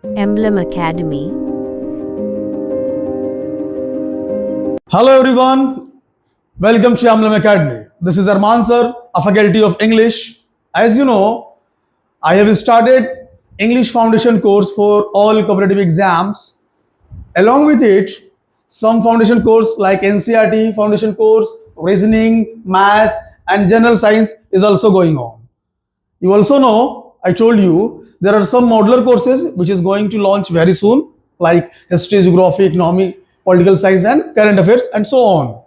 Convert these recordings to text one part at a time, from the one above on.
Emblem Academy. Hello everyone, welcome to Emblem Academy. This is Arman sir, a faculty of English. As you know, I have started English foundation course for all competitive exams. Along with it, some foundation course like NCERT foundation course, reasoning, maths and general science is also going on. You also know, I told you, there are some modular courses which is going to launch very soon, like history, geography, economy, political science and current affairs and so on.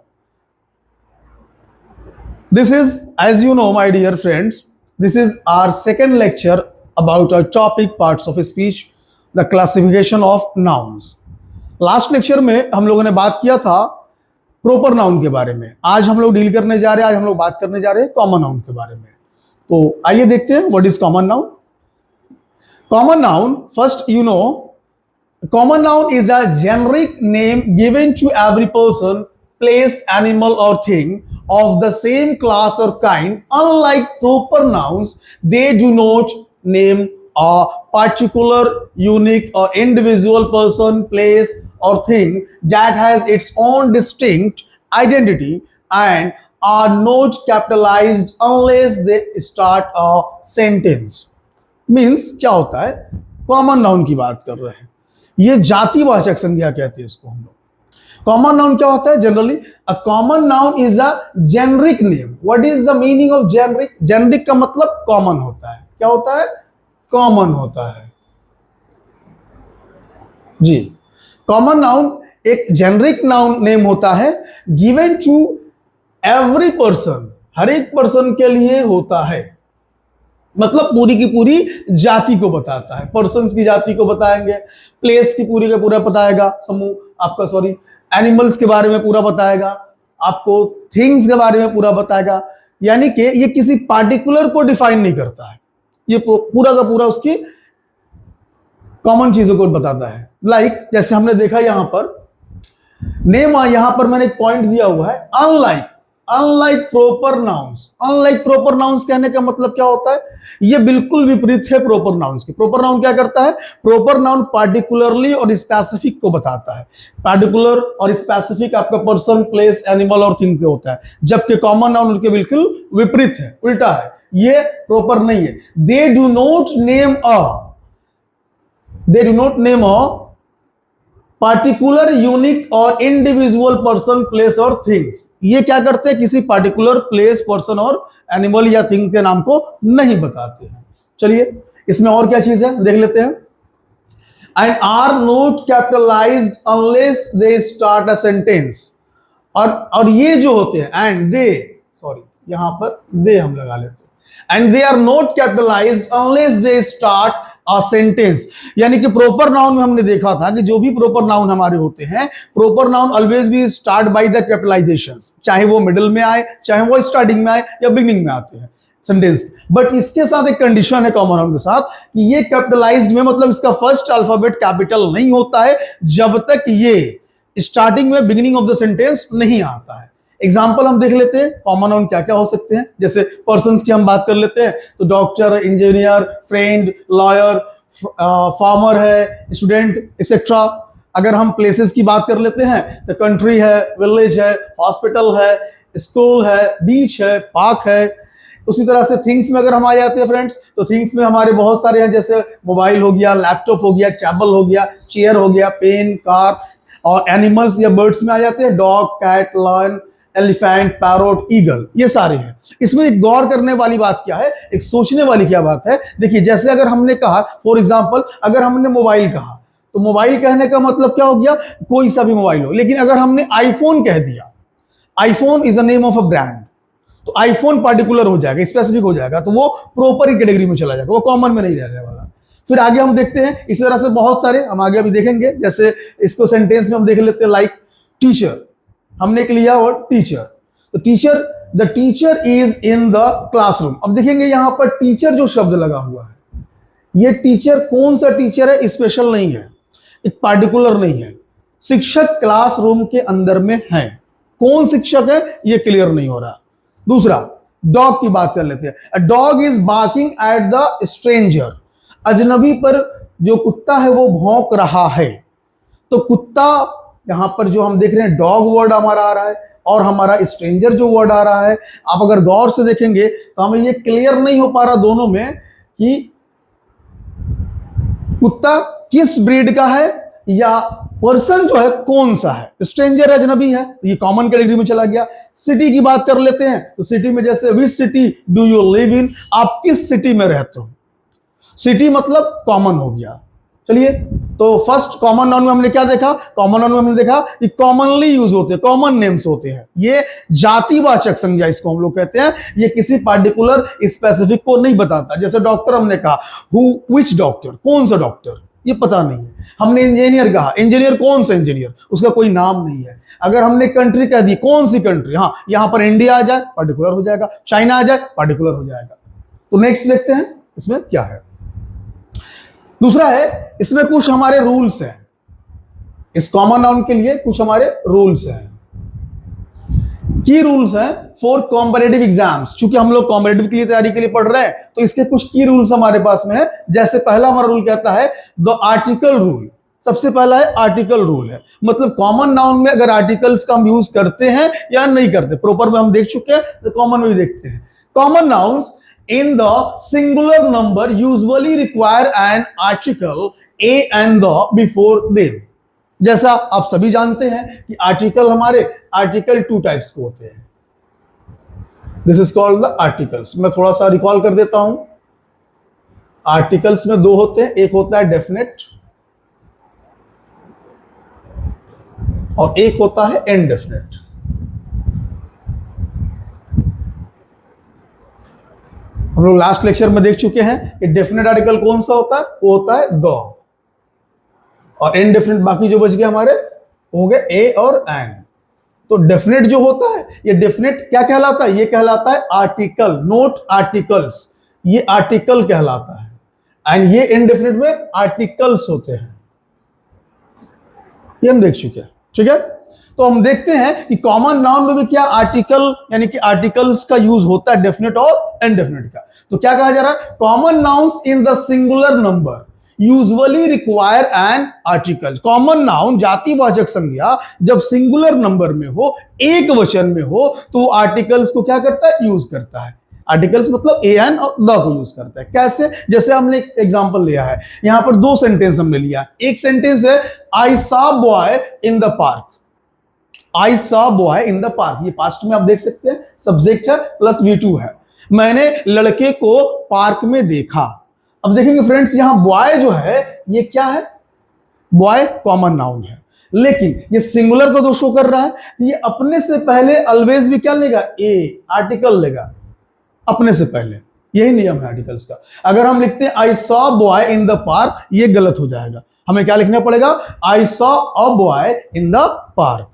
This is, as you know, my dear friends, this is our second lecture about our topic parts of speech, the classification of nouns. Last lecture में हम लोगों ने बात किया था proper noun के बारे में. आज हम लोग डील करने जा रहे हैं, आज हम लोग बात करने जा रहे हैं कॉमन नाउन के बारे में. तो आइए देखते हैं what is common noun. Common noun, first you know, common noun is a generic name given to every person, place, animal और thing of the same class or kind. Unlike proper nouns, they do not name a particular, unique or individual person, place or thing that has its own distinct identity and are not capitalized unless they start a sentence. Means क्या होता है, common noun की बात कर रहे हैं. ये जातिवाचक संज्ञा कहते हैं इसको हम लोग. कॉमन नाउन क्या होता है? Generally a common noun is a generic name. What is the meaning of generic? Generic का मतलब कॉमन होता है. क्या होता है? कॉमन होता है जी. कॉमन नाउन एक जेनरिक नाउन नेम होता है, गिवन टू एवरी पर्सन, हर एक पर्सन के लिए होता है. मतलब पूरी की पूरी जाति को बताता है. पर्सन्स की जाति को बताएंगे, प्लेस की पूरी का पूरा बताएगा, समूह आपका, सॉरी, एनिमल्स के बारे में पूरा बताएगा, आपको थिंग्स के बारे में पूरा बताएगा. यानी कि ये किसी पार्टिकुलर को डिफाइन नहीं करता है, ये पूरा का पूरा उसकी कॉमन चीजों को बताता है. लाइक जैसे हमने देखा यहां पर नेम, यहां पर मैंने एक पॉइंट दिया हुआ है, unlike proper nouns. Unlike proper nouns कहने का मतलब क्या होता है? ये बिल्कुल विपरीत है प्रॉपर नाउन्स के. प्रॉपर नाउन क्या करता है? प्रॉपर नाउन पार्टिकुलरली और स्पेसिफिक को बताता है. पार्टिकुलर और स्पेसिफिक आपका पर्सन, प्लेस, एनिमल और थिंग पे होता है, जबकि कॉमन नाउन उनके बिल्कुल विपरीत है, उल्टा है. ये प्रॉपर नहीं है. They do not name a particular, unique और इंडिविजुअल पर्सन, प्लेस और थिंग्स. ये क्या करते हैं? किसी पार्टिकुलर प्लेस, पर्सन और एनिमल या थिंग के नाम को नहीं बताते हैं. चलिए इसमें और क्या चीज है देख लेते हैं. And are not capitalized unless they start a sentence. और ये जो होते हैं एंड दे, सॉरी यहां पर दे हम लगा लेते हैं, and they are not capitalized unless they start a sentence. यानी कि प्रॉपर नाउन में हमने देखा था कि जो भी प्रॉपर नाउन हमारे होते हैं, proper noun always be start by the capitalisations, चाहे वो मिडिल में आए, चाहे वो स्टार्टिंग में आए या बिगिनिंग में आते हैं सेंटेंस. बट इसके साथ एक कंडीशन है कॉमन नाउन के साथ, कि ये कैपिटलाइज्ड में, मतलब इसका फर्स्ट अल्फाबेट कैपिटल नहीं होता है जब तक ये स्टार्टिंग में, बिगिनिंग ऑफ द सेंटेंस नहीं आता है. एग्जाम्पल हम देख लेते हैं कॉमन नाउन क्या क्या हो सकते हैं. जैसे पर्सन्स की हम बात कर लेते हैं तो doctor, engineer, friend, lawyer, farmer है, स्टूडेंट एक्सेट्रा. अगर हम प्लेसेस की बात कर लेते हैं तो कंट्री है, विलेज है, हॉस्पिटल है, स्कूल है, बीच है, पार्क है. उसी तरह से थिंग्स में अगर हम आ जाते हैं फ्रेंड्स, तो थिंग्स में हमारे बहुत सारे हैं, जैसे मोबाइल हो गया, लैपटॉप हो गया, टेबल हो गया, चेयर हो गया, पेन, कार. और एनिमल्स या बर्ड्स में आ जाते हैं dog, cat, lion, elephant, parrot, eagle, ये सारे हैं. इसमें एक गौर करने वाली बात क्या है, एक सोचने वाली क्या बात है. देखिए जैसे अगर हमने कहा, फॉर एग्जांपल अगर हमने मोबाइल कहा, तो मोबाइल कहने का मतलब क्या हो गया? कोई सा भी मोबाइल हो. लेकिन अगर हमने आईफोन कह दिया, iPhone is a name of a brand, तो आईफोन पार्टिकुलर हो जाएगा, स्पेसिफिक हो जाएगा, तो वो प्रॉपर कैटेगरी में चला जाएगा, वो कॉमन में नहीं रहने वाला. फिर आगे हम देखते हैं, इस तरह से बहुत सारे हम आगे अभी देखेंगे. जैसे इसको सेंटेंस में हम देख लेते हैं, लाइक टीचर, हमने एक लिया और टीचर. तो teacher, the teacher is in the classroom. अब देखेंगे यहां पर टीचर जो शब्द लगा हुआ है, ये टीचर कौन सा टीचर है? स्पेशल नहीं है, एक पार्टिकुलर नहीं है. शिक्षक क्लासरूम के अंदर में है, कौन शिक्षक है ये क्लियर नहीं हो रहा. दूसरा, डॉग की बात कर लेते हैं. A dog is barking at the stranger. अजनबी पर जो कुत्ता है वो भौंक रहा है। तो कुत्ता यहां पर जो हम देख रहे हैं डॉग वर्ड हमारा आ रहा है और हमारा स्ट्रेंजर जो वर्ड आ रहा है, आप अगर गौर से देखेंगे तो हमें ये क्लियर नहीं हो पा रहा दोनों में कि कुत्ता किस ब्रीड का है या पर्सन जो है कौन सा है। स्ट्रेंजर अजनबी है, तो ये कॉमन कैटेगरी में चला गया। सिटी की बात कर लेते हैं, तो सिटी में जैसे which city do you live in, आप किस सिटी में रहते हो। सिटी मतलब कॉमन हो गया। चलिए, तो फर्स्ट कॉमन नाउन में हमने क्या देखा, कॉमन नाउन में हमने देखा कि कॉमनली यूज होते हैं, कॉमन नेम्स होते हैं। ये जातिवाचक संज्ञा इसको हम लोग कहते हैं। ये किसी पार्टिकुलर स्पेसिफिक को नहीं बताता। जैसे डॉक्टर हमने कहा, हु विच डॉक्टर, कौन सा डॉक्टर, ये पता नहीं है। हमने इंजीनियर कहा, इंजीनियर कौन सा इंजीनियर, उसका कोई नाम नहीं है। अगर हमने कंट्री कह दी, कौन सी कंट्री, हाँ यहां पर इंडिया आ जाए पर्टिकुलर हो जाएगा, चाइना आ जाए पर्टिकुलर हो जाएगा। तो नेक्स्ट देखते हैं इसमें क्या है। दूसरा है, इसमें कुछ हमारे रूल्स हैं। इस कॉमन नाउन के लिए कुछ हमारे रूल्स हैं, की रूल्स हैं फॉर कॉम्पिटिटिव एग्जाम्स। चूंकि हम लोग कॉम्पिटिटिव के लिए तैयारी के लिए पढ़ रहे हैं, तो इसके कुछ की रूल्स हमारे पास में है। जैसे पहला हमारा रूल कहता है द आर्टिकल रूल। सबसे पहला है आर्टिकल रूल है, मतलब कॉमन नाउन में अगर आर्टिकल्स का हम यूज करते हैं या नहीं करते। प्रोपर में हम देख चुके हैं, तो कॉमन में भी देखते हैं। Common nouns in the singular number usually require an article a and the before them। जैसा आप सभी जानते हैं कि आर्टिकल हमारे आर्टिकल 2 टाइप्स के होते हैं। This is called the articles. मैं थोड़ा सा रिकॉल कर देता हूं। आर्टिकल्स में 2 होते हैं, एक होता है डेफिनेट और एक होता है इनडेफिनेट। हम लोग लास्ट लेक्चर में देख चुके हैं कि डेफिनेट आर्टिकल कौन सा होता है, वो होता है द, और इनडेफिनेट बाकी जो बच गए हमारे हो गए ए और एन। तो डेफिनेट जो होता है, ये डेफिनेट क्या कहलाता है, ये कहलाता है आर्टिकल, नोट आर्टिकल्स, ये आर्टिकल कहलाता है। एंड ये इनडेफिनेट में आर्टिकल्स होते हैं। ये हम देख चुके हैं, ठीक है। तो हम देखते हैं कि कॉमन नाउन में भी क्या आर्टिकल यानी कि आर्टिकल्स का यूज होता है, डेफिनेट और इनडेफिनेट का। तो क्या कहा जा रहा है, common nouns in the singular number usually require an article. Common noun जातिवाचक संज्ञा जब सिंगुलर नंबर में हो, एक वचन में हो, तो आर्टिकल्स को क्या करता है, यूज करता है। आर्टिकल्स मतलब ए एन और द को यूज करता है। कैसे, जैसे हमने एक एग्जांपल लिया है, यहां पर 2 सेंटेंस हमने लिया। एक सेंटेंस है I saw boy in the park. I saw boy in the park, ये पास्ट में आप देख सकते हैं, सब्जेक्ट है प्लस V2 है। मैंने लड़के को पार्क में देखा। अब देखेंगे फ्रेंड्स, यहां बॉय जो है ये क्या है, बॉय कॉमन नाउन है, लेकिन ये सिंगुलर को तो शो कर रहा है। ये अपने से पहले ऑलवेज भी क्या लेगा, ए आर्टिकल लेगा अपने से पहले। यही नियम है आर्टिकल्स का। अगर हम लिखते हैं I saw boy in the park, ये गलत हो जाएगा। हमें क्या लिखना पड़ेगा, I saw a boy in the park,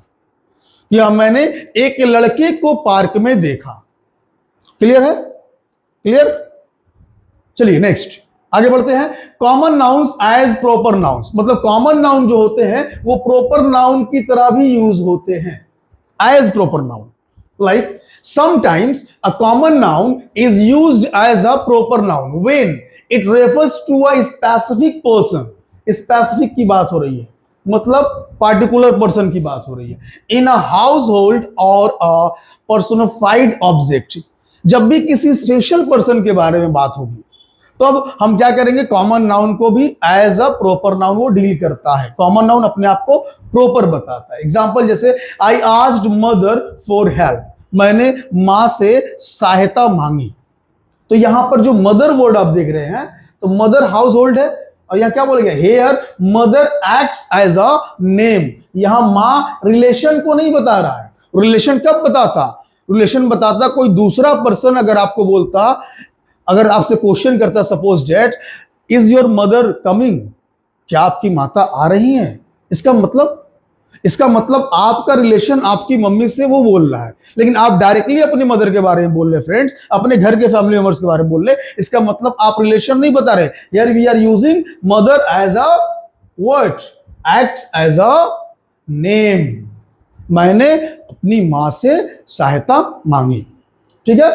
या मैंने एक लड़के को पार्क में देखा। क्लियर है, क्लियर। चलिए नेक्स्ट आगे बढ़ते हैं। Common nouns as proper nouns, मतलब कॉमन नाउन जो होते हैं वो प्रॉपर नाउन की तरह भी यूज होते हैं, as proper noun. Like sometimes a common noun is used as a proper noun when it refers to a specific person. Specific की बात हो रही है, मतलब पार्टिकुलर पर्सन की बात हो रही है। इन अ हाउस होल्ड और अ पर्सोनिफाइड ऑब्जेक्ट, जब भी किसी स्पेशल पर्सन के बारे में बात होगी तो अब हम क्या करेंगे, कॉमन नाउन को भी एज अ प्रॉपर नाउन वो डील करता है। कॉमन नाउन अपने आप को प्रॉपर बताता है। एग्जांपल जैसे I asked mother for help, मैंने मां से सहायता मांगी। तो यहां पर जो मदर वर्ड आप देख रहे हैं, तो मदर हाउस होल्ड है, और यहां क्या बोलेंगे, here mother acts as a name. यहां मां रिलेशन को नहीं बता रहा है। रिलेशन कब बताता, रिलेशन बताता कोई दूसरा पर्सन अगर आपको बोलता, अगर आपसे क्वेश्चन करता, suppose date is your mother coming, क्या आपकी माता आ रही हैं, इसका मतलब आपका रिलेशन आपकी मम्मी से वो बोल रहा है, लेकिन आप डायरेक्टली अपनी मदर के बारे में बोल रहे, फ्रेंड्स अपने घर के फैमिली मेंबर्स के बारे में बोल रहे, इसका मतलब आप रिलेशन नहीं बता रहे। Here we are using mother as a word, acts as a name. मैंने अपनी मां से सहायता मांगी, ठीक है।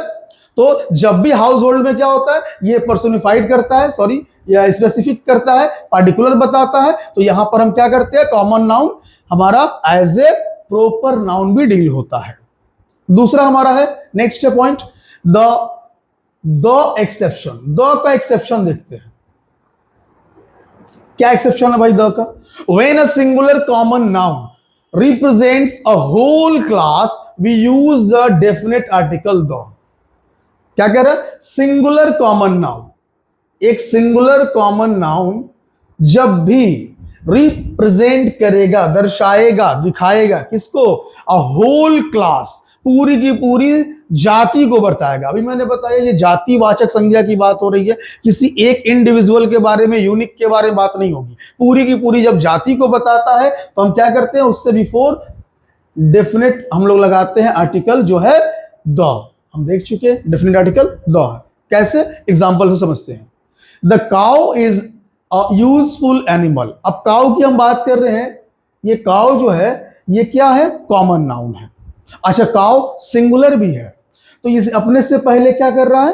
तो जब भी हाउस होल्ड में क्या होता है, ये पर्सोनिफाइड करता है, सॉरी, या स्पेसिफिक करता है, पार्टिकुलर बताता है, तो यहां पर हम क्या करते हैं, कॉमन नाउन हमारा एज ए प्रॉपर नाउन भी डील होता है। दूसरा हमारा है, next point, the exception. The का एक्सेप्शन देखते हैं, क्या एक्सेप्शन है भाई द का? When a singular common noun represents a whole class we use the definite article the. क्या कह रहा है? सिंगुलर कॉमन नाउन, एक सिंगुलर कॉमन नाउन जब भी रिप्रेजेंट करेगा, दर्शाएगा, दिखाएगा, किसको? अ होल क्लास, पूरी की पूरी जाति को बताएगा। अभी मैंने बताया ये जातिवाचक संज्ञा की बात हो रही है, किसी एक इंडिविजुअल के बारे में, यूनिक के बारे में बात नहीं होगी। पूरी की पूरी जब जाति को बताता है तो हम क्या करते हैं, उससे बिफोर डेफिनेट हम लोग लगाते हैं आर्टिकल जो है द। हम देख चुके हैं डेफिनेट आर्टिकल द है। कैसे? एग्जांपल से समझते हैं। The cow is a useful animal. अब काउ की हम बात कर रहे हैं, ये काउ जो है ये क्या है? कॉमन नाउन है। अच्छा, काउ सिंगुलर भी है, तो ये अपने से पहले क्या कर रहा है?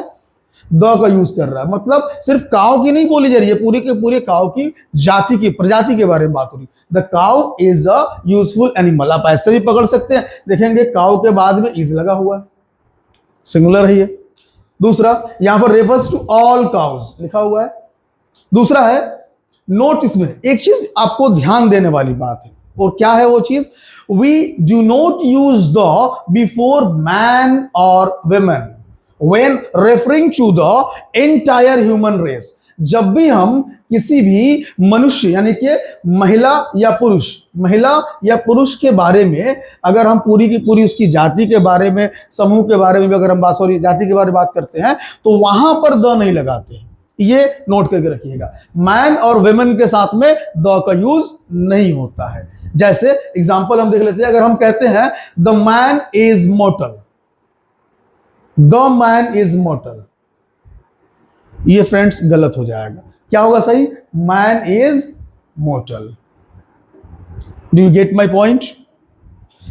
द का यूज कर रहा है। मतलब सिर्फ काउ की नहीं बोली जा रही है, पूरी के पूरे काउ की जाति की, प्रजाति के बारे में बात हो रही है। The cow is a useful animal. आप ऐसे भी पकड़ सकते हैं, देखेंगे काउ के बाद में इज लगा हुआ है, सिंगुलर है ये। दूसरा, यहां पर रेफर्स टू ऑल काउज लिखा हुआ है। दूसरा है, नोट, इसमें एक चीज आपको ध्यान देने वाली बात है, और क्या है वो चीज? We do not use the before man or women when referring to the entire human race। जब भी हम किसी भी मनुष्य यानी कि महिला या पुरुष के बारे में अगर हम पूरी की पूरी उसकी जाति के बारे में, समूह के बारे में भी अगर हम बात, सॉरी, जाति के बारे में बात करते हैं, तो वहां पर द नहीं लगाते। ये नोट करके रखिएगा, मैन और वेमेन के साथ में द का यूज नहीं होता है। जैसे एग्जांपल हम देख लेते हैं, अगर हम कहते हैं the man is मॉर्टल, the man is मॉर्टल, ये फ्रेंड्स गलत हो जाएगा। क्या होगा सही? Man is मॉर्टल। Do you get my point?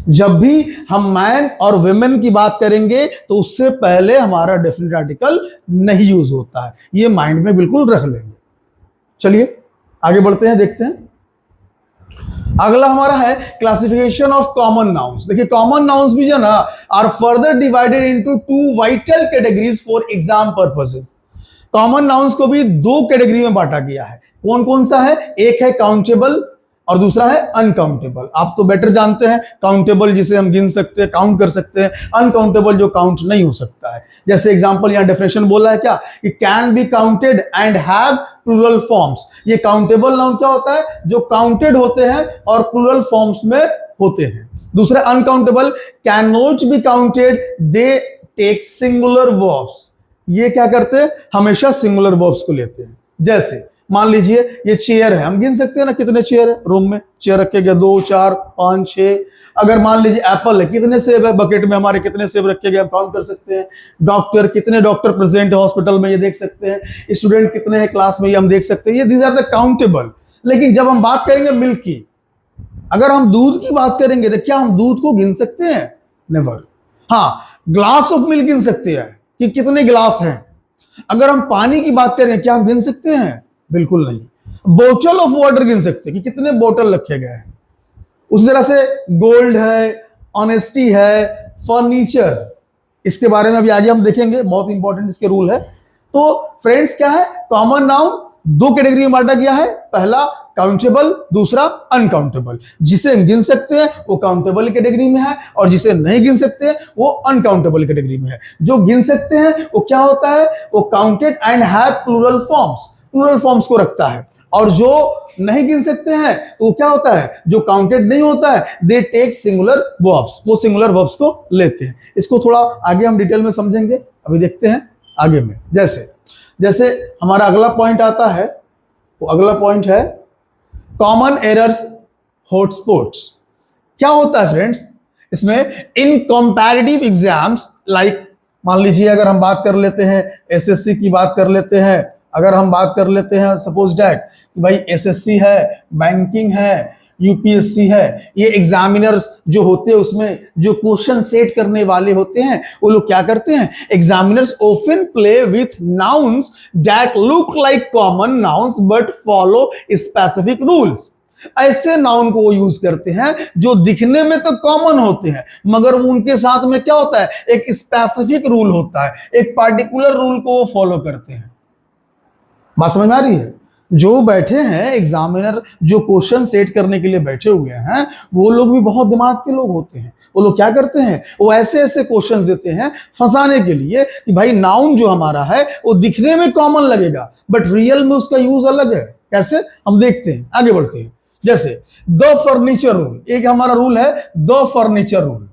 जब भी हम मैन और वुमेन की बात करेंगे तो उससे पहले हमारा डेफिनेट आर्टिकल नहीं यूज होता है, ये माइंड में बिल्कुल रख लेंगे। चलिए आगे बढ़ते हैं, देखते हैं। अगला हमारा है क्लासिफिकेशन ऑफ कॉमन नाउन्स। देखिए, कॉमन नाउन्स भी जो ना are further divided into two vital categories for exam purposes. Common nouns को भी दो कैटेगरी में बांटा गया है। कौन कौन सा है? एक है काउंटेबल और दूसरा है अनकाउंटेबल। आप तो बेटर जानते हैं, काउंटेबल जिसे हम गिन सकते हैं, काउंट कर सकते हैं, अनकाउंटेबल जो काउंट नहीं हो सकता है। जैसे एग्जांपल यहां डेफिनेशन बोला है क्या? It can be counted and have plural forms. ये काउंटेबल नाउन क्या होता है? जो काउंटेड होते हैं और प्लूरल फॉर्म्स में होते हैं। दूसरा uncountable, can not be counted, they take singular verbs. ये क्या करते हैं? हमेशा सिंगुलर वर्ब्स को लेते हैं। जैसे मान लीजिए ये चेयर है, हम गिन सकते हैं ना कितने चेयर है रूम में, चेयर रखे गए 2 4 5 6। अगर मान लीजिए एप्पल है, कितने सेब है बकेट में, हमारे कितने सेब रखे गए हम काउंट कर सकते हैं। डॉक्टर, कितने डॉक्टर प्रेजेंट है हॉस्पिटल में, ये देख सकते हैं। स्टूडेंट कितने हैं क्लास में, ये हम देख सकते हैं। ये दीज आर द काउंटेबल। लेकिन जब हम बात करेंगे मिल्क की, अगर हम दूध की बात करेंगे तो क्या हम दूध को गिन सकते हैं? नेवर। हाँ, ग्लास ऑफ मिल्क गिन सकते हैं कि कितने गिलास हैं। अगर हम पानी की बात करें, क्या हम गिन सकते हैं? बिल्कुल नहीं। बोतल ऑफ वाटर गिन सकते हैं कि कितने बोतल रखे गए हैं। उस तरह से गोल्ड है, ऑनेस्टी है, फर्नीचर, इसके बारे में अभी आगे हम देखेंगे, बहुत इंपॉर्टेंट इसके रूल है। तो फ्रेंड्स क्या है? कॉमन नाउन दो कैटेगरी में बांटा गया है, पहला काउंटेबल, दूसरा अनकाउंटेबल। जिसे हम गिन सकते हैं वो काउंटेबल कैटेगरी में है, और जिसे नहीं गिन सकते हैं वो अनकाउंटेबल कैटेगरी में है। जो गिन सकते हैं वो क्या होता है? वो counted and have plural forms, plural forms को रखता है। और जो नहीं गिन सकते हैं तो क्या होता है? जो काउंटेड नहीं होता है, दे टेक सिंगुलर वर्ब्स, वो सिंगुलर वर्ब्स को लेते हैं। इसको थोड़ा आगे हम डिटेल में समझेंगे, अभी देखते हैं आगे में। जैसे हमारा अगला पॉइंट आता है, वो अगला पॉइंट है कॉमन एरर्स हॉटस्पॉट्स। क्या होता है फ्रेंड्स इसमें? इन कंपैरेटिव एग्जाम्स, लाइक मान लीजिए अगर हम बात कर लेते हैं एसएससी की बात कर लेते हैं, अगर हम बात कर लेते हैं सपोज डैट कि भाई एसएससी है, बैंकिंग है, यूपीएससी है, ये एग्जामिनर्स जो होते हैं उसमें जो क्वेश्चन सेट करने वाले होते हैं वो लोग क्या करते हैं, examiners often play with nouns that look like common nouns but follow specific rules. ऐसे नाउन को वो यूज करते हैं जो दिखने में तो कॉमन होते हैं मगर उनके साथ में क्या होता है, एक स्पेसिफिक रूल होता है, एक पार्टिकुलर रूल को वो फॉलो करते हैं। बात समझ में आ रही है? जो बैठे हैं एग्जामिनर, जो क्वेश्चन सेट करने के लिए बैठे हुए हैं, वो लोग भी बहुत दिमाग के लोग होते हैं। वो लोग क्या करते हैं, वो ऐसे ऐसे क्वेश्चंस देते हैं फंसाने के लिए कि भाई नाउन जो हमारा है वो दिखने में कॉमन लगेगा बट रियल में उसका यूज अलग है। कैसे, हम देखते हैं, आगे बढ़ते हैं। जैसे द फर्नीचर रूल, एक हमारा रूल है the furniture rule.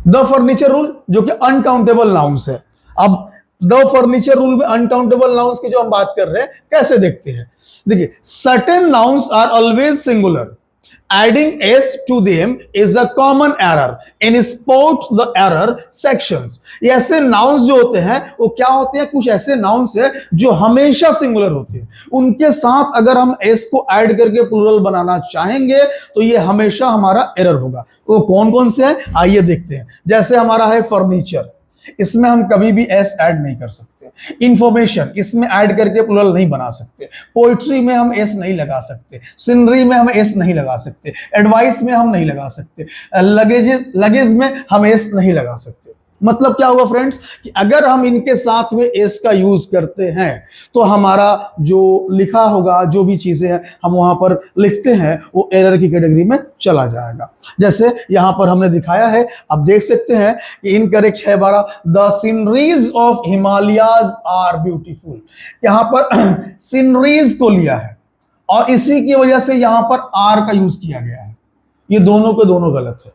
The furniture rule जो कि अनकाउंटेबल नाउन्स है। अब द फर्नीचर रूल में अनकाउंटेबल नाउन्स की जो हम बात कर रहे हैं, कैसे देखते हैं, देखिए, certain nouns are always singular, adding s to them is a common error in spot the error sections। ये ऐसे नाउन्स जो होते हैं वो क्या होते हैं, कुछ ऐसे नाउन्स है जो हमेशा सिंगुलर होते हैं, उनके साथ अगर हम s को ऐड करके प्लूरल बनाना चाहेंगे तो ये हमेशा हमारा एरर होगा। वो कौन कौन से हैं, आइए देखते हैं। जैसे हमारा है फर्नीचर, इसमें हम कभी भी एस ऐड नहीं कर सकते। इंफॉर्मेशन, इसमें ऐड करके प्लूरल नहीं बना सकते। पोइट्री में हम एस नहीं लगा सकते। सिनरी में हम एस नहीं लगा सकते। एडवाइस में हम नहीं लगा सकते। लगेज में हम एस नहीं लगा सकते। मतलब क्या हुआ फ्रेंड्स, कि अगर हम इनके साथ में एस का यूज करते हैं तो हमारा जो लिखा होगा, जो भी चीजें हैं हम वहां पर लिखते हैं, वो एरर की कैटेगरी में चला जाएगा। जैसे यहां पर हमने दिखाया है, आप देख सकते हैं कि इनकरेक्ट है हमारा, the sceneries of Himalayas are beautiful. यहां पर सीनरीज को लिया है और इसी की वजह से यहां पर आर का यूज किया गया है। ये दोनों के दोनों गलत है।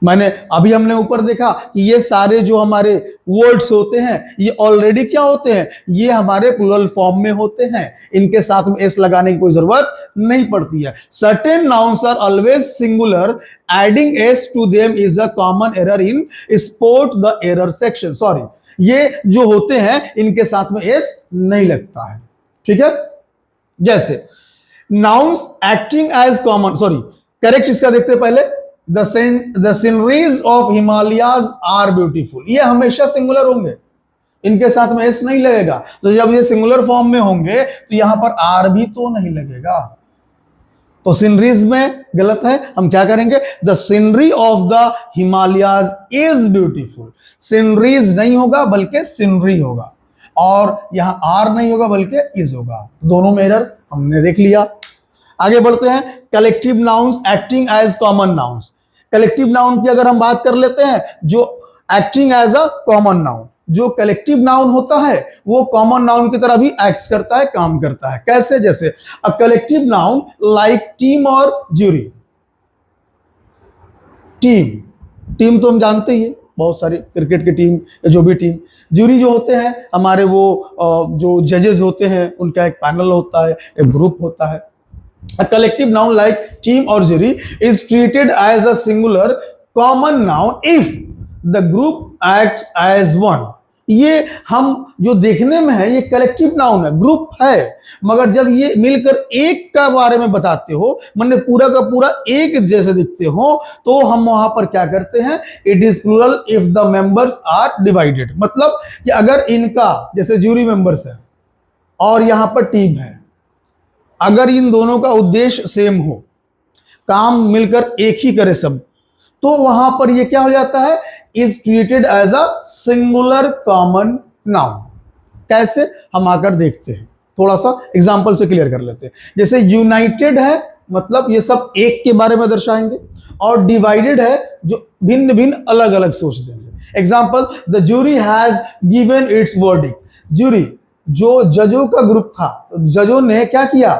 मैंने अभी हमने ऊपर देखा कि ये सारे जो हमारे वर्ड्स होते हैं ये ऑलरेडी क्या होते हैं, ये हमारे प्लूरल फॉर्म में होते हैं, इनके साथ में एस लगाने की कोई जरूरत नहीं पड़ती है। Certain nouns are always singular, adding s to them is a common error in spot the error section. Sorry, ये जो होते हैं इनके साथ में एस नहीं लगता है, ठीक है। जैसे nouns acting as common, sorry correct इसका देखते हैं पहले, The sceneries of Himalayas are beautiful। ये हमेशा सिंगुलर होंगे, इनके साथ में एस नहीं लगेगा। तो जब ये सिंगुलर फॉर्म में होंगे तो यहां पर आर भी तो नहीं लगेगा, तो सीनरीज में गलत है। हम क्या करेंगे, the scenery of the Himalayas is beautiful. Sceneries नहीं होगा बल्कि सीनरी होगा, और यहां आर नहीं होगा बल्कि इज होगा। दोनों में एरर हमने देख लिया। आगे बढ़ते हैं, collective nouns acting as common nouns. Collective noun की अगर हम बात कर लेते हैं, जो acting as a common noun, जो कलेक्टिव नाउन होता है वो कॉमन नाउन की तरह भी एक्ट करता है, काम करता है। कैसे, जैसे a collective noun like team और ज्यूरी। टीम तो हम जानते ही है, बहुत सारी क्रिकेट की टीम या जो भी टीम। ज्यूरी जो होते हैं हमारे, वो जो जजेस होते हैं, उनका एक पैनल होता है, एक ग्रुप होता है। A collective noun like team or jury is treated as a singular common noun if the group acts as one। ये हम जो देखने में है ये कलेक्टिव नाउन है, ग्रुप है, मगर जब ये मिलकर एक का बारे में बताते हो, मतलब पूरा का पूरा एक जैसे दिखते हो, तो हम वहां पर क्या करते हैं, it is plural if the members are divided. मतलब कि अगर इनका, जैसे ज्यूरी मेंबर्स है और यहां पर टीम है, अगर इन दोनों का उद्देश्य सेम हो, काम मिलकर एक ही करे सब, तो वहां पर ये क्या हो जाता है, is treated as a singular common noun. कैसे, हम आकर देखते हैं, थोड़ा सा एग्जांपल से क्लियर कर लेते हैं। जैसे यूनाइटेड है, मतलब ये सब एक के बारे में दर्शाएंगे, और डिवाइडेड है जो भिन्न भिन्न अलग अलग सोच देंगे। Example, the jury has given it's verdict. Jury जो जजों का ग्रुप था, जजों ने क्या किया,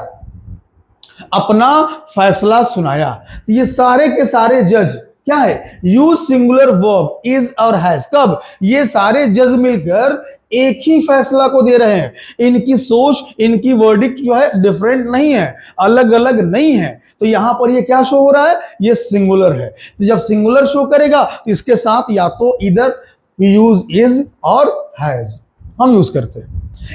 अपना फैसला सुनाया। ये सारे के सारे जज क्या है, यूज सिंगुलर वर्ब इज और हैज। कब, ये सारे जज मिलकर एक ही फैसला को दे रहे हैं, इनकी सोच, इनकी वर्डिक्ट जो है डिफरेंट नहीं है, अलग अलग नहीं है। तो यहां पर ये क्या शो हो रहा है, ये सिंगुलर है। तो जब सिंगुलर शो करेगा तो इसके साथ या तो इधर यूज इज और हैज हम यूज करते हैं।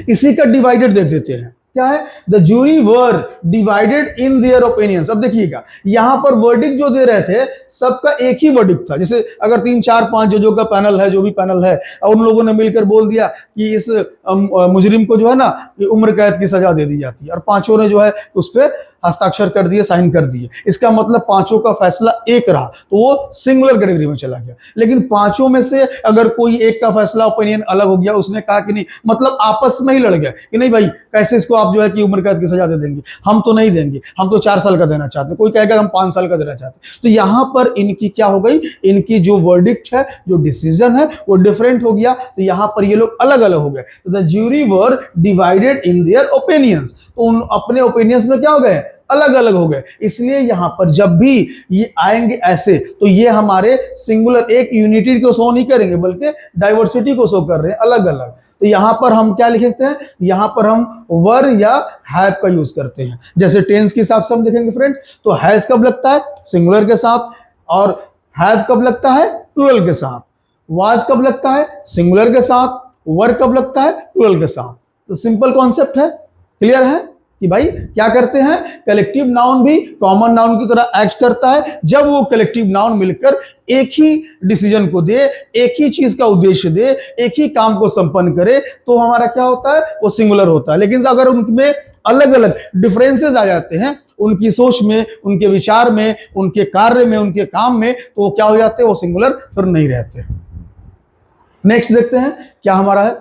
इसी का डिवाइडेड देख देते हैं। क्या है, the jury were divided in their opinions. अब देखिएगा यहां पर वर्डिक्ट जो दे रहे थे सबका एक ही वर्डिक्ट था। जैसे अगर 3 4 5 जजों का पैनल है, जो भी पैनल है, और उन लोगों ने मिलकर बोल दिया कि इस मुजरिम को जो है ना उम्र कैद की सजा दे दी जाती है, और पांचों ने जो है उस पर हस्ताक्षर कर दिए, साइन कर दिए, इसका मतलब पांचों का फैसला एक रहा, तो वो सिंगुलर कैटेगरी में चला गया। लेकिन पांचों में से अगर कोई एक का फैसला, ओपिनियन अलग हो गया, उसने कहा कि नहीं, मतलब आपस में ही लड़ गए कि नहीं भाई कैसे इसको आप जो है कि उम्र कैद की सजा दे देंगे, हम तो नहीं देंगे, हम तो 4 साल का देना चाहते हैं, कोई कहेगा हम 5 साल का देना चाहते हैं। तो यहां पर इनकी क्या हो गई, इनकी जो वर्डिक्ट है, जो डिसीजन है, वो डिफरेंट हो गया। तो यहां पर ये लोग अलग अलग हो गए। तो the jury were divided in their opinions, तो उन अपने ओपिनियंस में क्या हो गए, अलग अलग हो गए। इसलिए यहां पर जब भी ये आएंगे ऐसे, तो ये हमारे सिंगुलर एक यूनिटी को शो नहीं करेंगे, बल्कि डाइवर्सिटी को शो कर रहे हैं, अलग अलग। तो यहां पर हम क्या लिखते हैं, यहां पर हम वर या हैव का यूज करते हैं। जैसे टेंस के हिसाब से हम देखेंगे फ्रेंड, तो हैज कब लगता है, सिंगुलर के साथ, और हैव कब लगता है, प्लूरल के साथ। वाज कब लगता है, सिंगुलर के साथ। वर कब लगता है, प्लूरल के साथ। तो सिंपल कॉन्सेप्ट है, क्लियर है कि भाई क्या करते हैं, कलेक्टिव नाउन भी कॉमन नाउन की तरह एक्ट करता है जब वो कलेक्टिव नाउन मिलकर एक ही डिसीजन को दे, एक ही चीज का उद्देश्य दे, एक ही काम को संपन्न करे, तो हमारा क्या होता है, वो सिंगुलर होता है। लेकिन अगर उनमें अलग अलग डिफरेंसेस आ जाते हैं, उनकी सोच में, उनके विचार में, उनके कार्य में, उनके काम में, तो वो क्या हो जाते हैं, वो सिंगुलर फिर नहीं रहते। नेक्स्ट देखते हैं क्या हमारा है।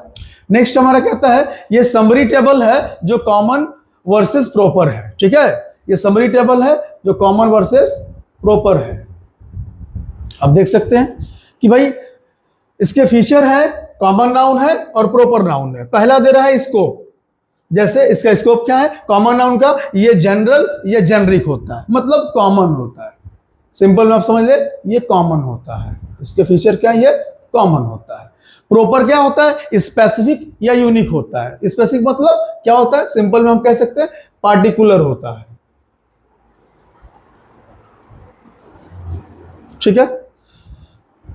नेक्स्ट हमारा कहता है, ये समरी टेबल है जो कॉमन वर्सेस प्रॉपर है। ठीक है, ये समरी टेबल है जो कॉमन वर्सेस प्रॉपर है। अब देख सकते हैं कि भाई इसके फीचर है, कॉमन नाउन है और प्रॉपर नाउन है। पहला दे रहा है स्कोप, जैसे इसका स्कोप क्या है, कॉमन नाउन का ये जनरल या जेनरिक होता है, मतलब कॉमन होता है। सिंपल में आप समझ ले, ये कॉमन होता है। इसके फीचर क्या है, ये कॉमन होता है। प्रॉपर क्या होता है, स्पेसिफिक या यूनिक होता है। स्पेसिफिक मतलब क्या होता है, सिंपल में हम कह सकते हैं पार्टिकुलर होता है। ठीक है,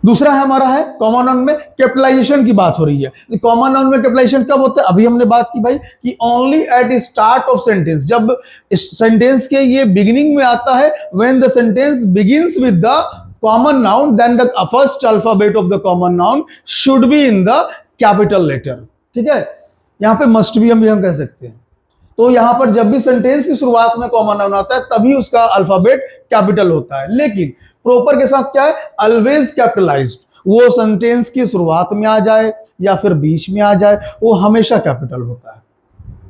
दूसरा है हमारा है कॉमन नाउन में कैपिटलाइजेशन की बात हो रही है। कॉमन नाउन में कैपिटलाइजेशन कब होता है, अभी हमने बात की भाई कि only at start of sentence, जब सेंटेंस के ये बिगिनिंग में आता है, when the sentence begins with the common noun, then the first alphabet of the common noun should be in the capital letter। ठीक है, यहां पे must be हम कह सकते हैं। तो यहां पर जब भी सेंटेंस की शुरुआत में कॉमन नाउन आता है, तभी उसका अल्फाबेट कैपिटल होता है। लेकिन प्रॉपर के साथ क्या है, ऑलवेज कैपिटलाइज्ड। वो सेंटेंस की शुरुआत में आ जाए या फिर बीच में आ जाए, वो हमेशा कैपिटल होता है।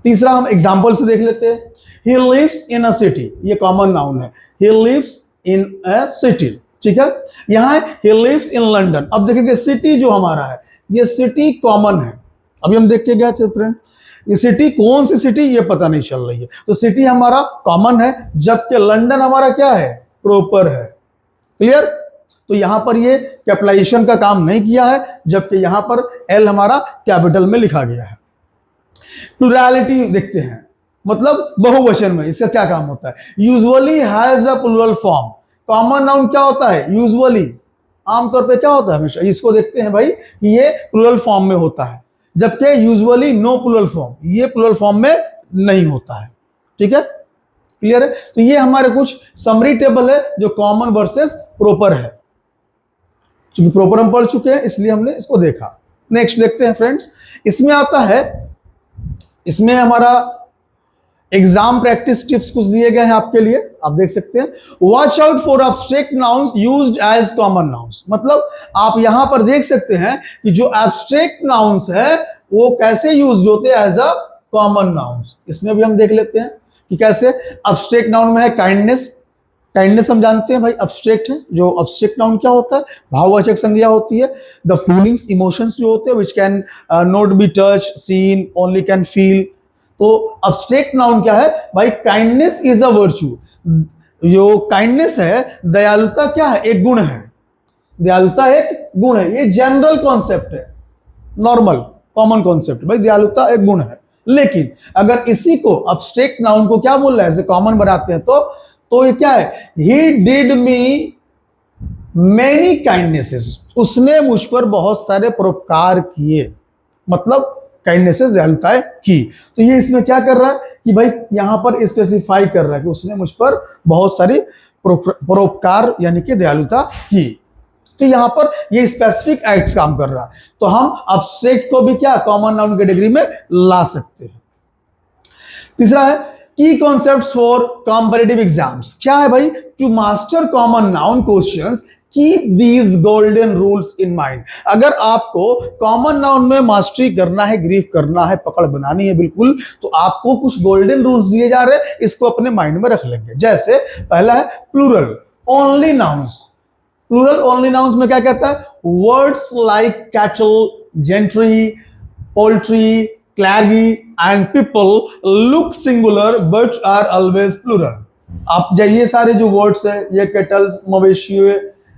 तीसरा हम एग्जाम्पल से देख लेते हैं। He lives in a city, ये कॉमन नाउन है, he lives in a city. ठीक है, यहां है ही लिव्स इन लंदन। अब देखेंगे सिटी जो हमारा है, ये सिटी कॉमन है। अभी हम देख के गए थे फ्रेंड, ये सिटी कौन सी सिटी ये पता नहीं चल रही है, तो सिटी हमारा कॉमन है, जबकि लंदन हमारा क्या है, प्रॉपर है। क्लियर, तो यहां पर ये कैपिटलाइजेशन का काम नहीं किया है, जबकि यहां पर एल हमारा कैपिटल में लिखा गया है। प्लुरैलिटी देखते हैं, मतलब बहुवचन में इसका क्या काम होता है, usually has a plural form. Common noun क्या होता है, यूजुअली, आमतौर पे क्या होता है, हमेशा इसको देखते हैं भाई कि ये प्लुरल फॉर्म में होता है, जबकि यूजुअली नो प्लुरल फॉर्म, ये प्लुरल फॉर्म में नहीं होता है। ठीक है, क्लियर है। तो ये हमारे कुछ समरी टेबल है जो कॉमन वर्सेस प्रॉपर है। क्योंकि प्रॉपर हम पढ़ चुके हैं इसलिए हमने इसको देखा। नेक्स्ट देखते हैं फ्रेंड्स, इसमें आता है, इसमें हमारा एग्जाम प्रैक्टिस टिप्स कुछ दिए गए हैं आपके लिए, आप देख सकते हैं। Watch out for abstract nouns used as common nouns, मतलब आप यहां पर देख सकते हैं कि जो एब्स्ट्रैक्ट नाउन्स है वो कैसे यूज्ड होते हैं एज अ कॉमन नाउन्स। इसमें भी हम देख लेते हैं कि कैसे। एब्स्ट्रैक्ट नाउन में है काइंडनेस, काइंडनेस हम जानते हैं भाई एब्स्ट्रैक्ट है। जो एब्स्ट्रैक्ट नाउन क्या होता है, भाववाचक संज्ञा होती है। द फीलिंग्स, इमोशंस जो होते हैं which can not be touch, seen, only can feel. तो एब्स्ट्रैक्ट नाउन क्या है भाई, काइंडनेस इज अ वर्च्यू। जो काइंडनेस है, दयालुता क्या है, एक गुण है। दयालुता एक गुण है, ये जनरल कॉन्सेप्ट है, नॉर्मल कॉमन कॉन्सेप्ट, भाई दयालुता एक गुण है। लेकिन अगर इसी को एब्स्ट्रैक्ट नाउन को क्या बोल रहा है, ऐसे कॉमन बनाते हैं तो ये क्या है, ही डिड मी मैनी काइंडनेसेस, उसने मुझ पर बहुत सारे परोपकार किए, मतलब काइंडनेस से दयालुताएं की। तो ये इसमें क्या कर रहा है कि भाई यहां पर स्पेसिफाई कर रहा है कि उसने मुझ पर बहुत सारी परोपकार यानी कि दयालुता की। तो यहां पर ये स्पेसिफिक एक्ट्स काम कर रहा है, तो हम एब्स्ट्रैक्ट को भी क्या कॉमन नाउन कैटेगरी में ला सकते हैं। तीसरा है की कॉन्सेप्ट्स फॉर कॉम्पिटिटिव एग्जाम्स। क्या है भाई? To master common noun questions keep these golden rules in mind. अगर आपको कॉमन नाउन में मास्टरी करना है, ग्रीफ करना है, पकड़ बनानी है बिल्कुल, तो आपको कुछ गोल्डन रूल्स दिए जा रहे हैं, इसको अपने माइंड में रख लेंगे। जैसे पहला है plural only nouns. Plural only nouns में क्या कहता है? Words like cattle, gentry, poultry, clergy and people look singular but are always plural. आप ये सारे जो वर्ड्स है, ये कैटल्स, मवेशी,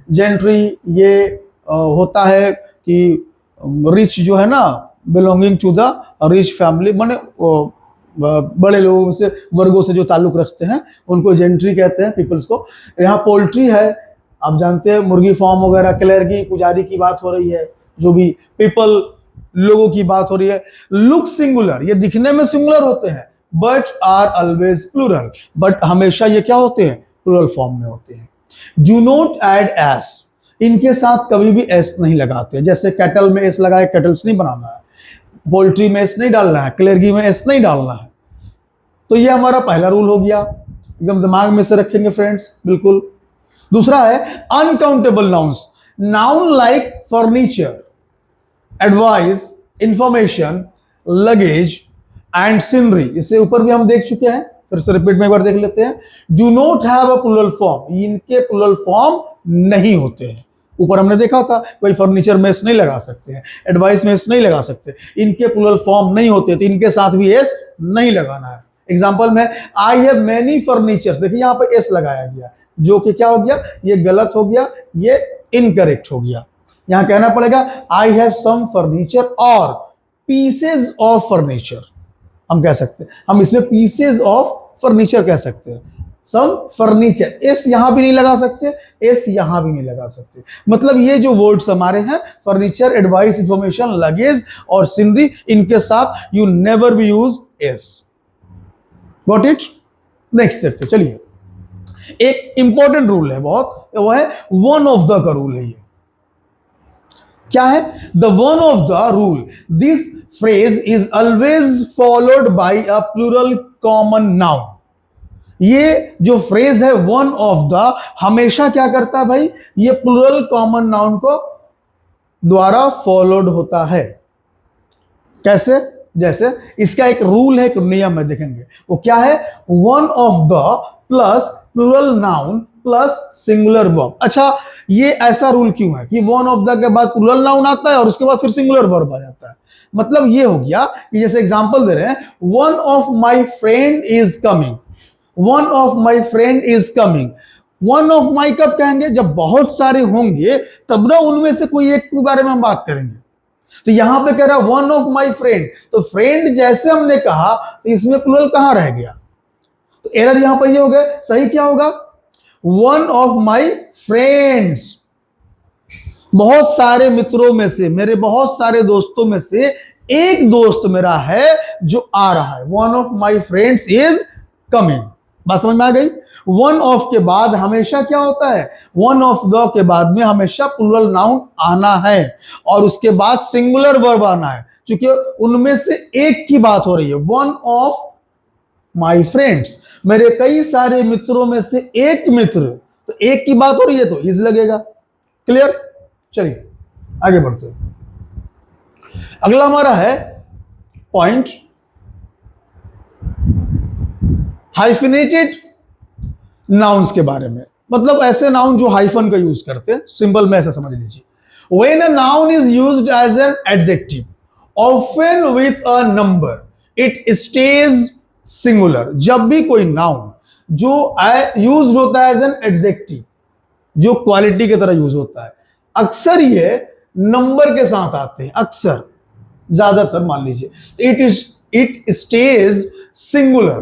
जेंट्री, ये होता है कि रिच जो है ना, belonging to the rich family, माने बड़े लोगों से, वर्गों से जो ताल्लुक रखते हैं उनको जेंट्री कहते हैं, पीपल्स को। यहाँ पोल्ट्री है, आप जानते हैं मुर्गी फार्म वगैरह, क्लर्की, पुजारी की बात हो रही है, जो भी पीपल लोगों की बात हो रही है। लुक सिंगुलर, ये दिखने में सिंगुलर होते हैं, but are always plural, but हमेशा ये क्या होते हैं? प्लूरल फॉर्म में होते हैं। डू नॉट ऐड एस, इनके साथ कभी भी एस नहीं लगाते। जैसे कैटल में एस लगाए, कैटल्स नहीं बनाना है। पोल्ट्री में एस नहीं डालना है, क्लर्की में एस नहीं डालना है। तो ये हमारा पहला रूल हो गया, एकदम दिमाग में से रखेंगे फ्रेंड्स, बिल्कुल। दूसरा है uncountable nouns, noun like furniture, advice, information, luggage and scenery. इससे ऊपर भी हम देख चुके हैं, फिर से रिपीट में एक बार देख लेते हैं। Do not have a plural form, इनके प्लूरल फॉर्म नहीं होते हैं। ऊपर हमने देखा था भाई फर्नीचर में एस नहीं लगा सकते हैं, एडवाइस में एस नहीं लगा सकते, इनके प्लूरल फॉर्म नहीं होते, तो इनके साथ भी एस नहीं लगाना है। एग्जाम्पल में आई हैव मेनी फर्नीचर्स, देखिए यहां पर एस लगाया गया, जो कि क्या हो गया? ये गलत हो गया, ये इनकरेक्ट हो गया। यहां कहना पड़ेगा आई हैव सम फर्नीचर और पीसेज ऑफ फर्नीचर, हम कह सकते हैं, हम इसमें पीसेज ऑफ फर्नीचर कह सकते हैं। सम फर्नीचर, एस यहां भी नहीं लगा सकते, एस यहां भी नहीं लगा सकते। मतलब ये जो वर्ड्स हमारे हैं, फर्नीचर, एडवाइस, इंफॉर्मेशन, लगेज और सीनरी, इनके साथ you never be use S. Got it? Next देखते चलिए। एक इंपॉर्टेंट रूल है बहुत, वो है वन ऑफ द का रूल है। ये क्या है? The one of the rule, this phrase is always followed by a plural common noun. ये जो फ्रेज है वन ऑफ द, हमेशा क्या करता है भाई? ये प्लूरल कॉमन नाउन को द्वारा फॉलोड होता है। कैसे? जैसे इसका एक रूल है, एक नियम है, देखेंगे वो क्या है? One of the plus plural noun plus singular verb. अच्छा, ये ऐसा रूल क्यों है कि वन ऑफ द के बाद प्लूरल नाउन आता है और उसके बाद फिर सिंगुलर वर्ब आ जाता है? मतलब ये हो गया कि जैसे एग्जांपल दे रहे हैं, one of my friend is coming, one of my friend is coming. One of my कब कहेंगे? जब बहुत सारे होंगे, तब ना उनमें से कोई एक के बारे में हम बात करेंगे। तो यहां पे कह रहा है वन ऑफ माय फ्रेंड, तो फ्रेंड जैसे हमने कहा, तो इसमें प्लूरल कहां रह गया? तो एरर यहां पर ये हो गया। सही क्या होगा? वन ऑफ माय फ्रेंड्स, बहुत सारे मित्रों में से, मेरे बहुत सारे दोस्तों में से एक दोस्त मेरा है जो आ रहा है। One of my friends is coming. बात समझ में आ गई? वन ऑफ के बाद हमेशा क्या होता है? वन ऑफ द के बाद में हमेशा प्लूरल नाउन आना है और उसके बाद सिंगुलर वर्ब आना है, क्योंकि उनमें से एक की बात हो रही है। वन ऑफ माय फ्रेंड्स, मेरे कई सारे मित्रों में से एक मित्र, तो एक की बात हो रही है तो इज लगेगा। क्लियर? चलिए आगे बढ़ते हैं। अगला हमारा है पॉइंट हाइफिनेटेड नाउन्स के बारे में। मतलब ऐसे नाउन जो हाइफन का यूज करते हैं। सिंपल में ऐसा समझ लीजिए, when a noun is used as an adjective often with a number, it stays singular. जब भी कोई नाउन जो यूज होता है एज एन एडजेक्टिव, जो क्वालिटी की तरह यूज होता है, अक्सर ये नंबर के साथ आते हैं, अक्सर, ज्यादातर मान लीजिए इट स्टेज सिंगुलर,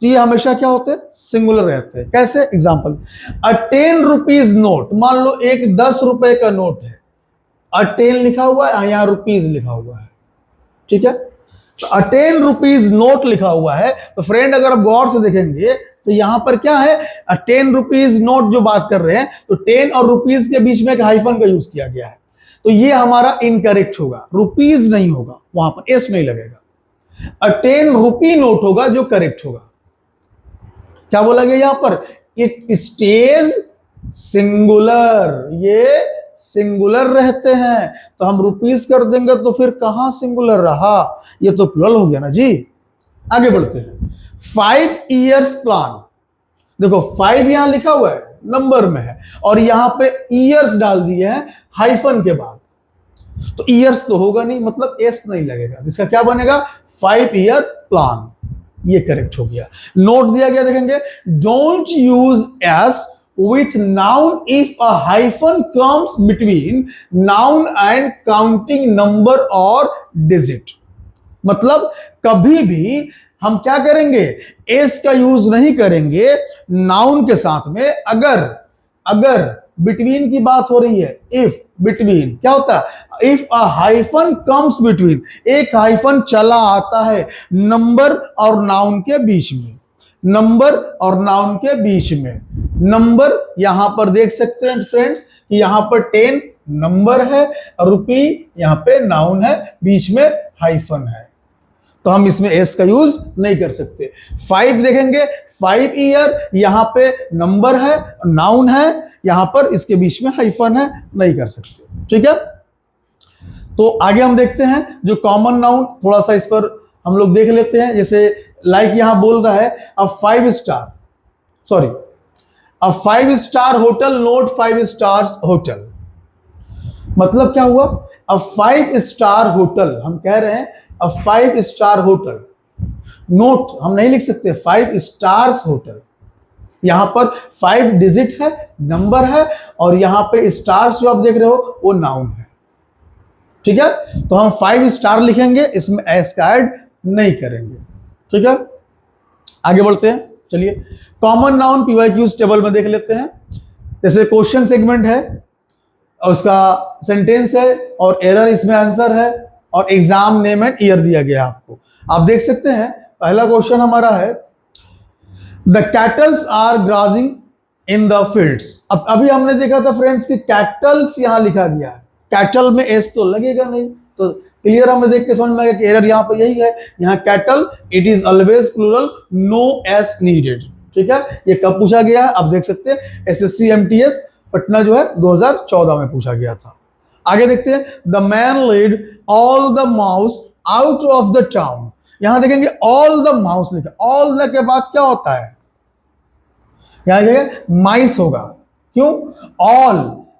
तो ये हमेशा क्या होते हैं? सिंगुलर रहते हैं। कैसे? एग्जांपल, अ 10 रुपीज नोट, मान लो एक 10 रुपए का नोट है, अ 10 लिखा हुआ है, यहां रुपीज लिखा हुआ है, ठीक है? तो 10 रुपीज नोट लिखा हुआ है, तो फ्रेंड अगर आप गौर से देखेंगे तो यहां पर क्या है, 10 रुपीज नोट जो बात कर रहे हैं, तो 10 और रुपीज के बीच में एक हाइफन का यूज किया गया है, तो ये हमारा इनकरेक्ट होगा, रुपीज नहीं होगा, वहां पर एस नहीं लगेगा। 10 रुपी नोट होगा जो करेक्ट होगा। क्या बोला गया यहां पर, इट स्टेज सिंगुलर, ये सिंगुलर रहते हैं, तो हम रुपीज कर देंगे तो फिर कहां सिंगुलर रहा, ये तो प्लुरल हो गया ना जी। आगे बढ़ते हैं। 5 इयर्स प्लान, देखो 5 यहां लिखा हुआ है, नंबर में है, और यहां पे इयर्स डाल दिए हैं हाइफन के बाद, तो इयर्स तो होगा नहीं, मतलब एस नहीं लगेगा, इसका क्या बनेगा, 5 ईयर प्लान, ये करेक्ट हो गया। नोट दिया गया, देखेंगे, don't use S with noun if a hyphen comes between noun and counting number or digit। मतलब कभी भी हम क्या करेंगे, एस का यूज नहीं करेंगे नाउन के साथ में, अगर बिटवीन की बात हो रही है, इफ बिटवीन क्या होता है, if a hyphen comes between, एक हाइफन चला आता है नंबर और नाउन के बीच में, नंबर और नाउन के बीच में, नंबर यहां पर देख सकते हैं फ्रेंड्स कि यहां पर 10 नंबर है, रुपी यहां पे नाउन है, बीच में हाइफन है, तो हम इसमें एस का यूज नहीं कर सकते। 5 देखेंगे, 5 ईयर, यहां पे नंबर है, नाउन है, यहां पर इसके बीच में हाइफन है, नहीं कर सकते, ठीक है। तो आगे हम देखते हैं जो कॉमन नाउन, थोड़ा सा इस पर हम लोग देख लेते हैं। जैसे लाइक यहां बोल रहा है अ 5 star hotel, note 5 stars hotel, मतलब क्या हुआ, अ 5 स्टार होटल, हम कह रहे हैं अ 5 स्टार होटल, नोट हम नहीं लिख सकते 5 स्टार्स होटल, यहां पर 5 डिजिट है, नंबर है, और यहां पे स्टार्स जो आप देख रहे हो वो नाउन है, ठीक है। तो हम 5 स्टार लिखेंगे, इसमें एस का ऐड नहीं करेंगे, ठीक है। आगे बढ़ते हैं, चलिए कॉमन नाउन पीवाईक्यूज टेबल में देख लेते हैं। जैसे क्वेश्चन सेगमेंट है और उसका सेंटेंस है और एरर इसमें आंसर है और एग्जाम नेम एंड ईयर दिया गया आपको, आप देख सकते हैं। पहला क्वेश्चन हमारा है the cattles are grazing in the fields. अब अभी हमने देखा था फ्रेंड्स कि कैटल्स यहां लिखा गया है, कैटल में एस तो लगेगा नहीं, तो क्लियर हमें देख के समझ में आएगा कि एरर यहां पर यही है, यहां cattle it is always plural, no S needed, ठीक है। ये कब पूछा गया है आप देख सकते हैं, एसएससी एमटीएस पटना जो है 2014 में पूछा गया था। आगे देखते हैं the man led all the mouse out of the town, यहां देखेंगे ऑल द माउस लिखा, ऑल द के बाद क्या होता है, यहां देखिए माइस होगा, क्यों, all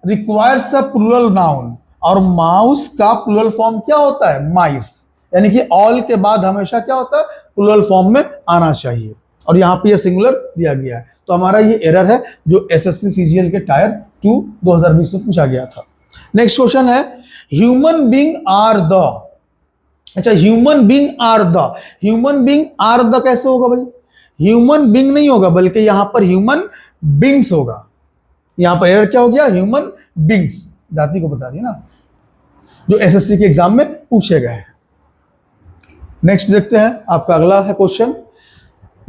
requires a plural noun, और माउस का प्लूरल फॉर्म क्या होता है, माइस, यानी कि ऑल के बाद हमेशा क्या होता है, प्लूरल फॉर्म में आना चाहिए, और यहां पे ये सिंगुलर दिया गया है, तो हमारा ये एरर है जो एसएससी सीजीएल के टायर 2 2020 में पूछा गया था। नेक्स्ट क्वेश्चन है ह्यूमन बीइंग आर द, अच्छा human being are the, human being are the कैसे होगा भाई, ह्यूमन बीइंग नहीं होगा बल्कि यहां पर ह्यूमन बीइंग्स होगा, यहां पर एरर क्या हो गया, ह्यूमन बीइंग्स, जाति को बता दिया ना, जो एसएससी के एग्जाम में पूछे गए हैं। नेक्स्ट देखते हैं आपका अगला है question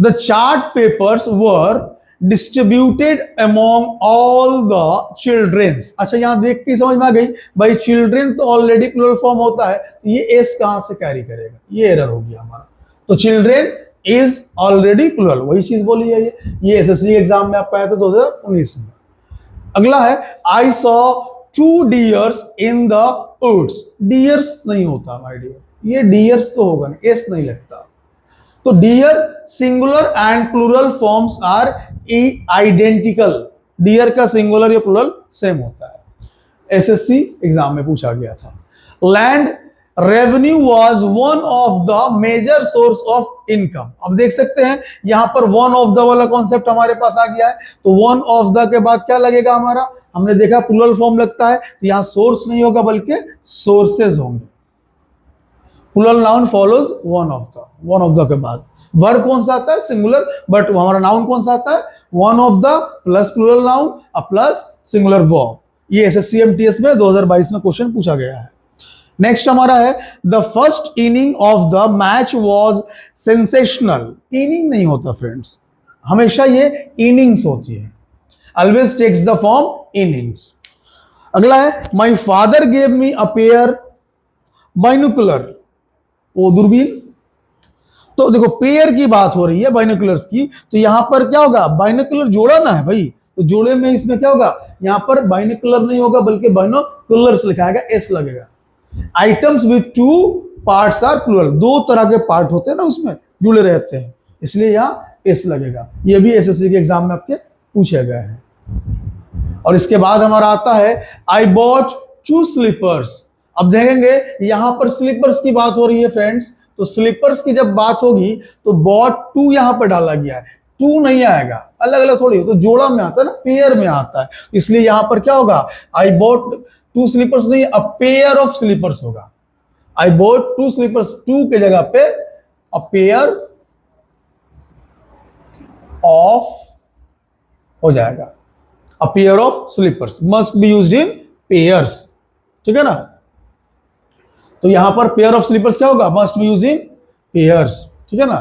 the chart papers were distributed among all the children's. अच्छा यहां देख के समझ में आ गई भाई, चिल्ड्रेन तो ऑलरेडी प्लूरल फॉर्म होता है, तो ये एस कहां से कैरी करेगा, ये एरर हो गया हमारा, तो चिल्ड्रेन इज ऑलरेडी प्लूरल, वही चीज बोली है ये एसएससी एग्जाम में आपका आया था 2019 में। अगला है I saw 2 deers in the woods, deers नहीं होता माय डियर, ये डियर्स तो होगा नहीं, एस नहीं लगता, तो deer singular and plural forms are identical, deer का सिंगुलर या प्लूरल सेम होता है, एसएससी एग्जाम में पूछा गया था। Land revenue was one of the major source of income, अब देख सकते हैं यहां पर वन ऑफ द वाला कॉन्सेप्ट हमारे पास आ गया है, तो वन ऑफ द के बाद क्या लगेगा हमारा, हमने देखा प्लूरल फॉर्म लगता है, तो यहां सोर्स नहीं होगा बल्कि सोर्सेज होंगे, plural noun follows one of the के बाद वर्ब कौन सा आता है, सिंगुलर, बट हमारा नाउन कौन सा आता है, one of the plus plural noun plus singular verb, ये एसएससी एमटीएस में 2022 में क्वेश्चन पूछा गया है। नेक्स्ट हमारा है the first inning of the match was sensational. Inning नहीं होता फ्रेंड्स, हमेशा ये इनिंग्स होती है, always takes the form innings. अगला है my father gave me a pair binocular, वो दूरबीन। तो देखो पेयर की बात हो रही है बाइनोकुलर्स की, तो यहां पर क्या होगा, बाइनोकुलर जोड़ा ना है भाई, तो जोड़े में इसमें क्या होगा, यहां पर बाइनोकुलर नहीं होगा बल्कि बाइनोकुलर्स लिखाएगा, एस लगेगा। Items with two parts are plural, दो तरह के पार्ट होते हैं ना उसमें जुड़े रहते हैं, इसलिए यहां एस लगेगा। ये भी एसएससी के एग्जाम में आपके पूछे गए हैं। और इसके बाद हमारा आता है आई बॉट 2 स्लीपर्स। अब देखेंगे यहां पर स्लीपर्स की बात हो रही है फ्रेंड्स, तो स्लीपर्स की जब बात होगी तो बॉट 2 यहां पर डाला गया है, 2 नहीं आएगा, अलग अलग थोड़ी हो, तो जोड़ा में आता है ना, पेयर में आता है, इसलिए यहां पर क्या होगा, आई बॉट 2 स्लीपर्स नहीं, अ पेयर ऑफ स्लीपर्स होगा। आई बॉट 2 स्लीपर्स, 2 के जगह पे अ पेयर ऑफ हो जाएगा, a pair of slippers must be used in pairs, ठीक है ना। तो यहां पर पेयर ऑफ स्लीपर्स क्या होगा, must be used in pairs, ठीक है ना।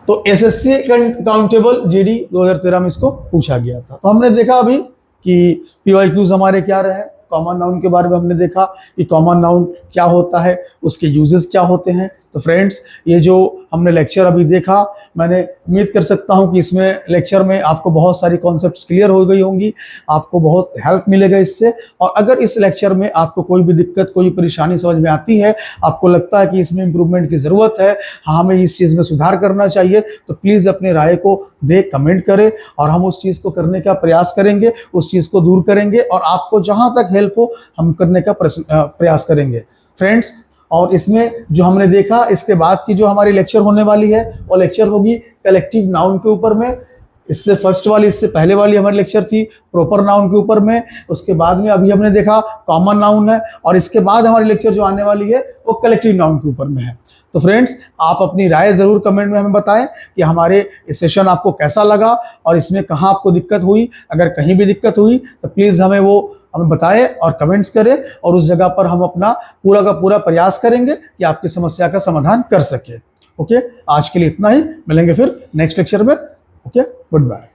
तो एसएससी काउंटेबल जीडी 2013 में इसको पूछा गया था। तो हमने देखा अभी कि पीवाईक्यूज हमारे क्या रहे, कॉमन नाउन के बारे में हमने देखा कि कॉमन नाउन क्या होता है, उसके यूजेस क्या होते हैं। तो फ्रेंड्स ये जो हमने लेक्चर अभी देखा, मैंने उम्मीद कर सकता हूं कि इसमें लेक्चर में आपको बहुत सारी कॉन्सेप्ट्स क्लियर हो गई होंगी, आपको बहुत हेल्प मिलेगा इससे। और अगर इस लेक्चर में आपको कोई भी दिक्कत, कोई परेशानी समझ में आती है, आपको लगता है कि इसमें इंप्रूवमेंट की ज़रूरत है, हमें इस चीज़ में सुधार करना चाहिए, तो प्लीज़ अपने राय को दे, कमेंट करें और हम उस चीज़ को करने का प्रयास करेंगे, उस चीज़ को दूर करेंगे और आपको जहाँ तक हेल्प हो हम करने का प्रयास करेंगे फ्रेंड्स। और इसमें जो हमने देखा, इसके बाद की जो हमारी लेक्चर होने वाली है वो लेक्चर होगी कलेक्टिव नाउन के ऊपर में। इससे फर्स्ट वाली, इससे पहले वाली हमारी लेक्चर थी प्रॉपर नाउन के ऊपर में। उसके बाद में अभी हमने देखा कॉमन नाउन है, और इसके बाद हमारी लेक्चर जो आने वाली है वो कलेक्टिव नाउन के ऊपर में है। तो फ्रेंड्स आप अपनी राय ज़रूर कमेंट में हमें बताएं कि हमारे इस सेशन आपको कैसा लगा और इसमें कहाँ आपको दिक्कत हुई। अगर कहीं भी दिक्कत हुई तो प्लीज़ हमें बताएं और कमेंट्स करें, और उस जगह पर हम अपना पूरा का पूरा प्रयास करेंगे कि आपकी समस्या का समाधान कर सके। ओके, आज के लिए इतना ही, मिलेंगे फिर नेक्स्ट लेक्चर में। Okay, good bye.